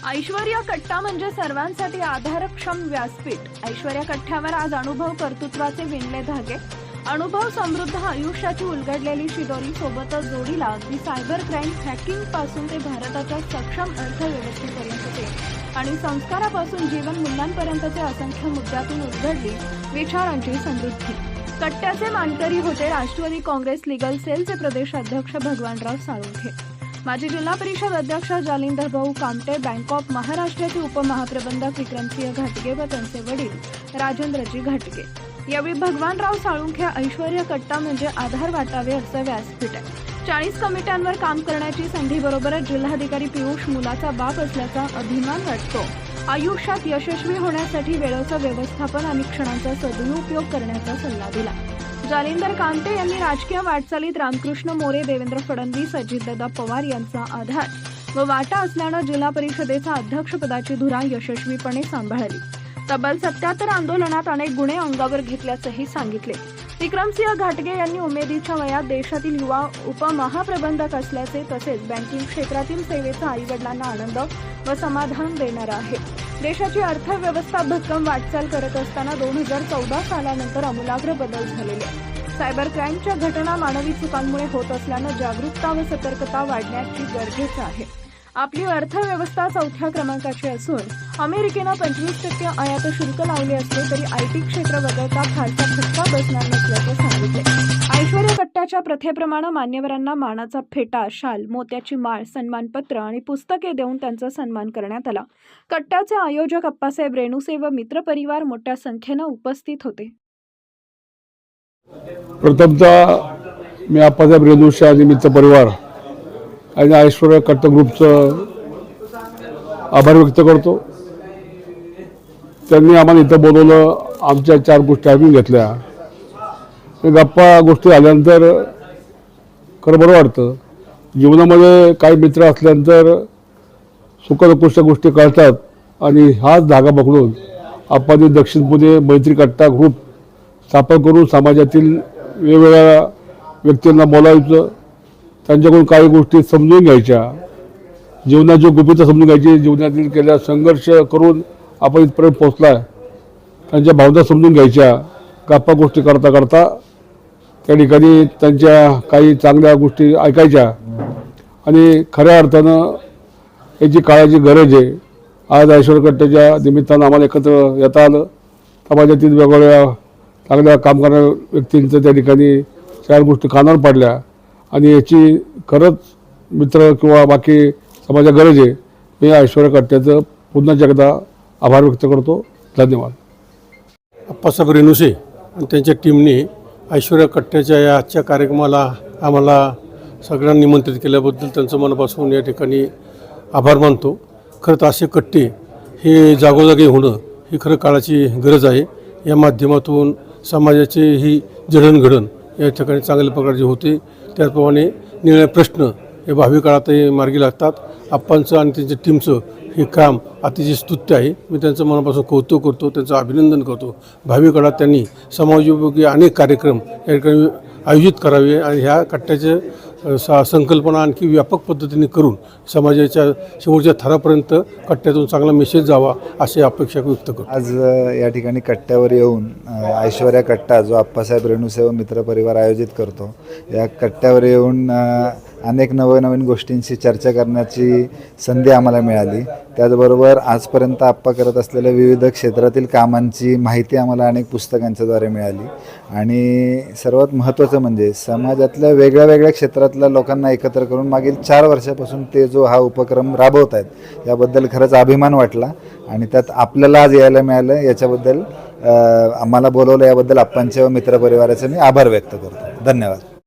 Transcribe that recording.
ऐश्वर्या कट्टा म्हणजे सर्वांसाठी आधारक्षम व्यासपीठ। ऐश्वर्या कट्ट्यावर आज अनुभव कर्तृत्वाचे विणले धागे, अनुभव समृद्ध आयुष्याची उलगडलेली शिदोरी, सोबतच जोडीला अगदी सायबर क्राईम हॅकिंग पासून ते भारताच्या सक्षम अर्थव्यवस्थेपर्यंतचे आणि संस्कारापासून जीवन मूल्यांपर्यंतचे असंख्य मुद्द्यातून उलगडली विचारांची समृद्धी। कट्ट्याचे मानकरी होते राष्ट्रवादी काँग्रेस लीगल सेलचे प्रदेश अध्यक्ष भगवानराव साळुंखे, माजी जिल्हा परिषद अध्यक्ष जालिंदर भाऊ कामटे, बँक ऑफ महाराष्ट्राचे उपमहाप्रबंधक विक्रमसिंह घाटगे व त्यांचे वडील राजेंद्रजी घाटगे। यावेळी भगवानराव साळुंखे ऐश्वर्या कट्टा म्हणजे आधार वाटावे असं व्यासपीठ आहे। 40 कमिट्यांवर काम करण्याची संधीबरोबरच जिल्हाधिकारी पियुष मुलाचा बाप असल्याचा अभिमान वाटतो। आयुष्यात यशस्वी होण्यासाठी वेळेचं व्यवस्थापन आणि क्षणांचा सदुपयोग करण्याचा सल्ला दिला। जालिंदर कामटे यांनी राजकीय वाटचालीत रामकृष्ण मोरे, देवेंद्र फडणवीस, अजितदादा पवार यांचा आधार व वाटा असल्यानं जिल्हा परिषदेचा अध्यक्षपदाची धुरा यशस्वीपणे सांभाळली। तब्बल 77 आंदोलनात अनेक गुन्हे अंगावर घेतल्याचंही सांगितले। विक्रमसिंह घाटगे यांनी उमेदीच्या वयात देशातील युवा उपमहाप्रबंधक असल्याचे, तसेच बँकिंग क्षेत्रातील सेवेचा आईवडिलांना आनंद व समाधान देणारा आहे। देशाची अर्थव्यवस्था भक्कम वाटचाल करत असताना 2014 सालानंतर आमूलाग्र बदल झालेले आहेत। सायबर क्राईमच्या घटना मानवी चुकांमुळे होत असल्यानं जागरूकता व सतर्कता वाढण्याची गरजेचं आहे। आपली अर्थव्यवस्था 4थ्या क्रमांकाची असून अमेरिकेनं 25% आयात शुल्क लावले असले तरी आयटी क्षेत्र वगळता फारसा फटका बसणार नसल्याचे सांगितले। ऐश्वर्या कट्ट्याच्या प्रथेप्रमाणे मान्यवरांना मानाचा फेटा, शाल, मोत्याची माळ, सन्मानपत्र आणि पुस्तके देऊन त्यांचा सन्मान करण्यात आला। कट्ट्याचे आयोजक अप्पासाहेब रेणुसे व मित्रपरिवार मोठ्या संख्येने उपस्थित होते। प्रथमतः मी अप्पासाहेब रेणुसे आणि मित्रपरिवार आणि ऐश्वर्या कट्टा ग्रुपचं आभार व्यक्त करतो। त्यांनी आम्हाला इथं बोलवलं, आमच्या 4 गोष्टी ऐकून घेतल्या। गप्पा गोष्टी झाल्यानंतर खरं बरं वाटतं। जीवनामध्ये काही मित्र असल्यानंतर सुखदुःखाच्या गोष्टी कळतात आणि हाच धागा पकडून आपण दक्षिण पुणे मैत्री कट्टा ग्रुप स्थापन करून समाजातील वेगवेगळ्या व्यक्तींना बोलायचं, त्यांच्याकडून काही गोष्टी समजून घ्यायच्या, जीवनाची गुपितं समजून घ्यायची, जीवनातील केलेला संघर्ष करून आपण इथपर्यंत पोहोचला, त्यांच्या भावना समजून घ्यायच्या। गप्पा गोष्टी करता करता त्या ठिकाणी त्यांच्या काही चांगल्या गोष्टी ऐकायच्या आणि खऱ्या अर्थानं याची काळाची गरज आहे। आज ऐश्वर्या कट्ट्याच्या निमित्तानं आम्हाला एकत्र येता आलं। समाजातील वेगवेगळ्या चांगल्या काम करणाऱ्या व्यक्तींचं त्या ठिकाणी 4 गोष्टी कानावर पडल्या आणि याची खरंच मित्र किंवा बाकी समाजा गरज आहे। मी ऐश्वर्या कट्ट्याचं पुन्हा एकदा आभार व्यक्त करतो। धन्यवाद। अप्पासाहेब रेणुसे आणि त्यांच्या टीमने ऐश्वर्या कट्ट्याच्या या आजच्या कार्यक्रमाला आम्हाला सगळ्यांना निमंत्रित केल्याबद्दल त्यांचं मनापासून या ठिकाणी आभार मानतो। खरं तर असे कट्टे हे जागोजागी होणं ही खरं काळाची गरज आहे। या माध्यमातून समाजाचे ही जडणघडण या ठिकाणी चांगल्या प्रकारचे होते। त्याचप्रमाणे निर्णय प्रश्न हे भावी काळातही मार्गी लागतात। आप्पांचं आणि त्यांच्या टीमचं हे काम अतिशय स्तुत्य आहे। मी त्यांचं मनापासून कौतुक करतो, त्यांचं अभिनंदन करतो। भावी काळात त्यांनी समाजोपयोगी अनेक कार्यक्रम या ठिकाणी आयोजित करावे आणि ह्या कट्ट्याचे संकल्पना आणखी व्यापक पद्धतीने करून समाजाच्या शेवटच्या थरापर्यंत कट्ट्यातून चांगला मेसेज जावा अशी अपेक्षा व्यक्त करतो। आज या ठिकाणी कट्ट्यावर येऊन ऐश्वर्या कट्टा जो अप्पासाहेब रेणुसे व मित्रपरिवार आयोजित करतो, या कट्ट्यावर येऊन अनेक नवनवीन गोष्टींची चर्चा करण्याची संधी आम्हाला मिळाली। त्याचबरोबर आजपर्यंत आप्पा करत असलेल्या विविध क्षेत्रातील कामांची माहिती आम्हाला अनेक पुस्तकांच्याद्वारे मिळाली आणि सर्वात महत्त्वाचं म्हणजे समाजातल्या वेगळ्या क्षेत्रातल्या लोकांना एकत्र करून मागील 4 वर्षापासून ते जो हा उपक्रम राबवत आहेत याबद्दल खरंच अभिमान वाटला आणि त्यात आपल्याला आज यायला मिळालं याच्याबद्दल आम्हाला बोलवलं याबद्दल आप्पांच्या व मित्रपरिवाराचे मी आभार व्यक्त करतो। धन्यवाद।